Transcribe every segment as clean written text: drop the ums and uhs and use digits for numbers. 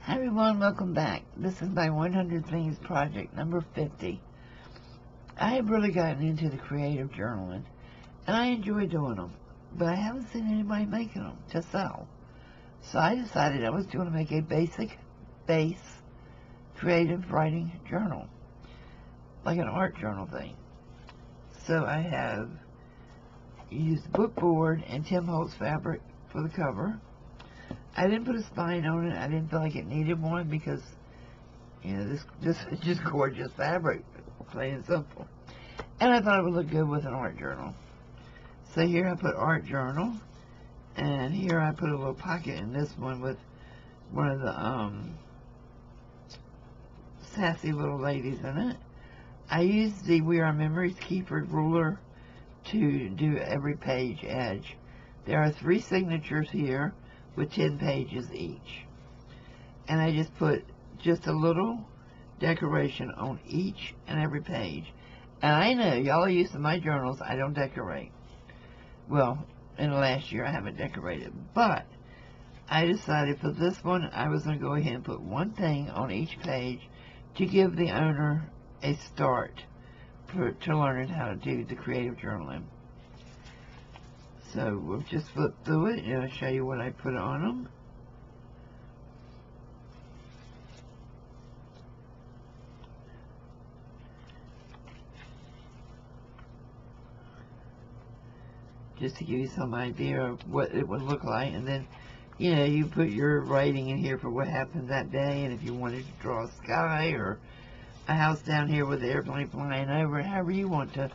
Hi everyone, welcome back. This is my 100 Things project number 50. I have really gotten into the creative journaling, and I enjoy doing them, but I haven't seen anybody making them to sell. So I decided I was going to make a basic base creative writing journal, like an art journal thing. So I have used bookboard and Tim Holtz fabric for the cover. I didn't put a spine on it. I didn't feel like it needed one because, this is just gorgeous fabric, plain and simple. And I thought it would look good with an art journal. So here I put art journal, and here I put a little pocket in this one with one of the sassy little ladies in it. I used the We Are Memories Keeper ruler to do every page edge. There are 3 signatures here with 10 pages each. And I just put just a little decoration on each and every page. And I know, y'all are used to my journals, I don't decorate. Well, in the last year I haven't decorated. But I decided for this one I was going to go ahead and put one thing on each page to give the owner a start to learning how to do the creative journaling. So we'll just flip through it and I'll show you what I put on them. Just to give you some idea of what it would look like. And then, you put your writing in here for what happened that day. And if you wanted to draw a sky or a house down here with the airplane flying over, however you want to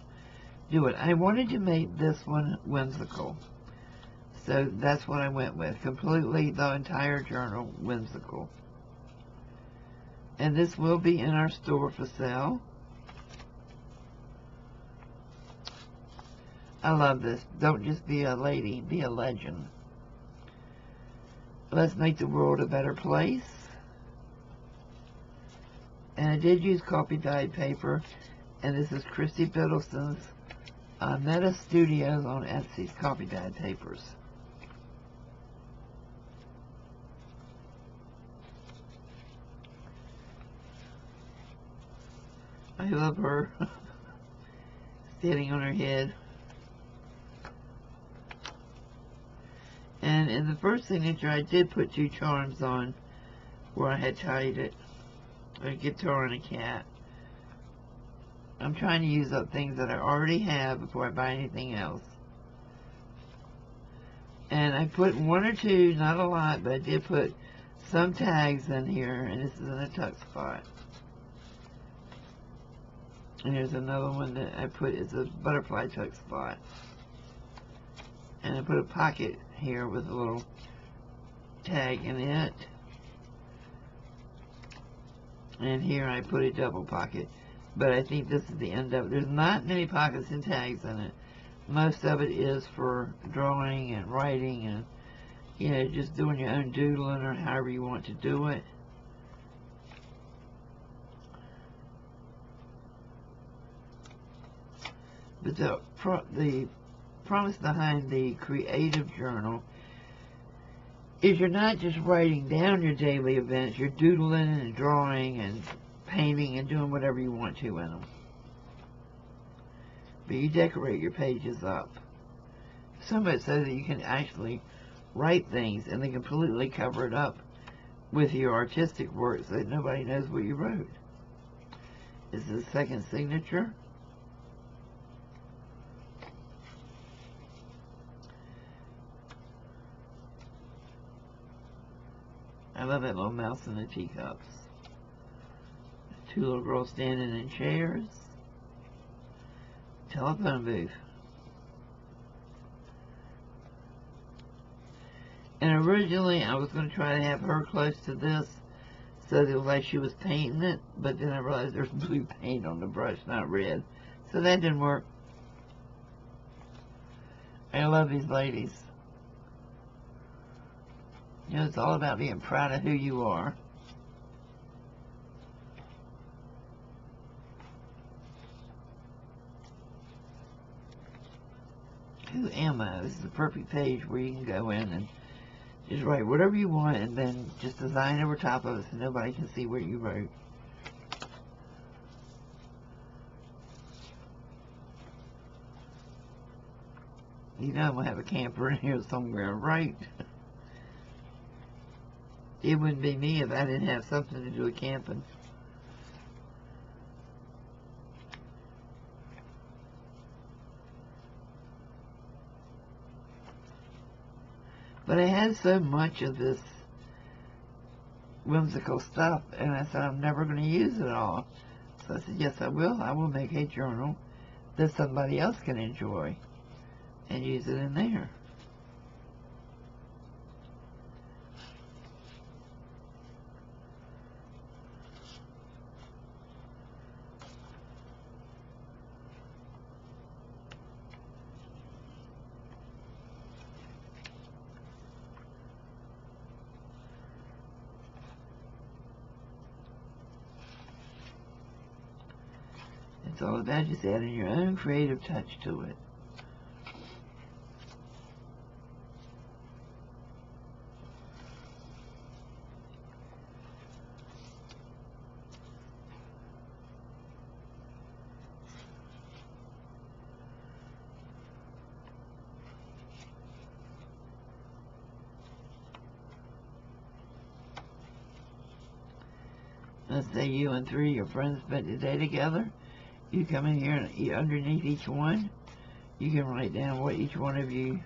do it. I wanted to make this one whimsical. So that's what I went with. Completely the entire journal whimsical. And this will be in our store for sale. I love this. Don't just be a lady, be a legend. Let's make the world a better place. And I did use coffee dyed paper. And this is Christy Biddleston's Meta Studios on Etsy's coffee dyed papers. I love her standing on her head. And in the first signature, I did put 2 charms on where I had tied it. A guitar and a cat. I'm trying to use up things that I already have before I buy anything else. And I put 1 or 2, not a lot, but I did put some tags in here, and this is in a tuck spot. And here's another one that I put is a butterfly tuck spot. And I put a pocket here with a little tag in it. And here I put a double pocket. But I think this is the end of it. There's not many pockets and tags in it. Most of it is for drawing and writing and, just doing your own doodling or however you want to do it. But the promise behind the creative journal is you're not just writing down your daily events, you're doodling and drawing and painting and doing whatever you want to in them. But you decorate your pages up. So much so that you can actually write things and then completely cover it up with your artistic work so that nobody knows what you wrote. This is the second signature. I love that little mouse in the teacups. 2 little girls standing in chairs. Telephone booth. And originally I was going to try to have her close to this so that it was like she was painting it, but then I realized there's blue paint on the brush, not red. So that didn't work. I love these ladies. It's all about being proud of who you are. Who am I? This is the perfect page where you can go in and Just write whatever you want and then just design over top of it so nobody can see what you wrote. You know I'm going to have a camper in here somewhere, right? It wouldn't be me if I didn't have something to do with camping. But I had so much of this whimsical stuff, and I said I'm never going to use it all. So I said, yes, I will. I will make a journal that somebody else can enjoy and use it in there. It's all about just adding your own creative touch to it. Let's say you and 3 of your friends spent the day together. You come in here and underneath each one, you can write down what each one of you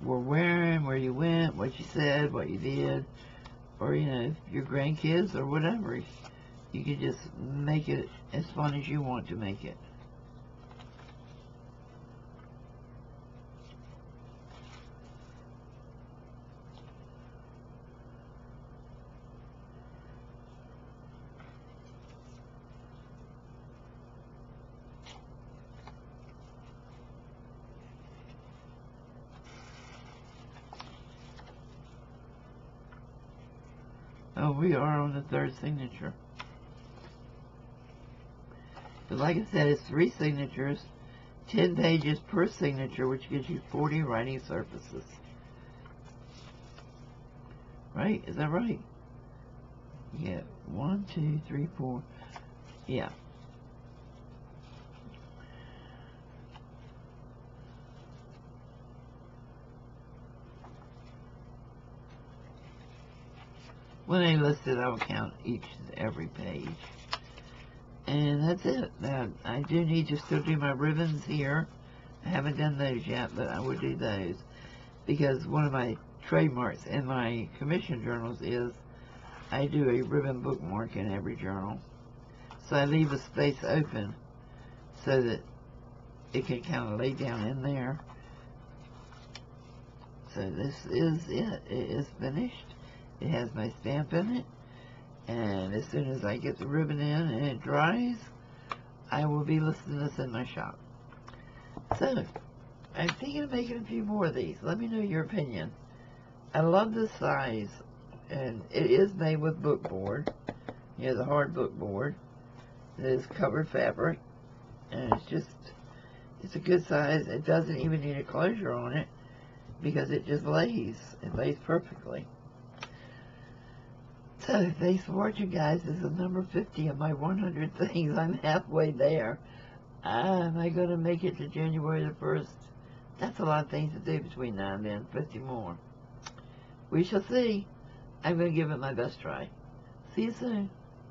were wearing, where you went, what you said, what you did, or, you know, your grandkids or whatever. You can just make it as fun as you want to make it. Oh, we are on the 3rd signature. But like I said, it's 3 signatures, 10 pages per signature, which gives you 40 writing surfaces. Right? Is that right? Yeah. 1, 2, 3, 4. Yeah. When I list it, I'll count each and every page. And that's it. Now, I do need to still do my ribbons here. I haven't done those yet, but I will do those. Because one of my trademarks in my commission journals is I do a ribbon bookmark in every journal. So I leave a space open so that it can kind of lay down in there. So this is it. It is finished. It has my stamp in it. And as soon as I get the ribbon in and it dries, I will be listing this in my shop. So, I'm thinking of making a few more of these. Let me know your opinion. I love this size. And it is made with book board. You know, the hard book board. It is covered fabric. And it's a good size. It doesn't even need a closure on it because it just lays. It lays perfectly. So, thanks for watching, guys. This is number 50 of my 100 things. I'm halfway there. Am I going to make it to January the 1st? That's a lot of things to do between now and then. 50 more. We shall see. I'm going to give it my best try. See you soon.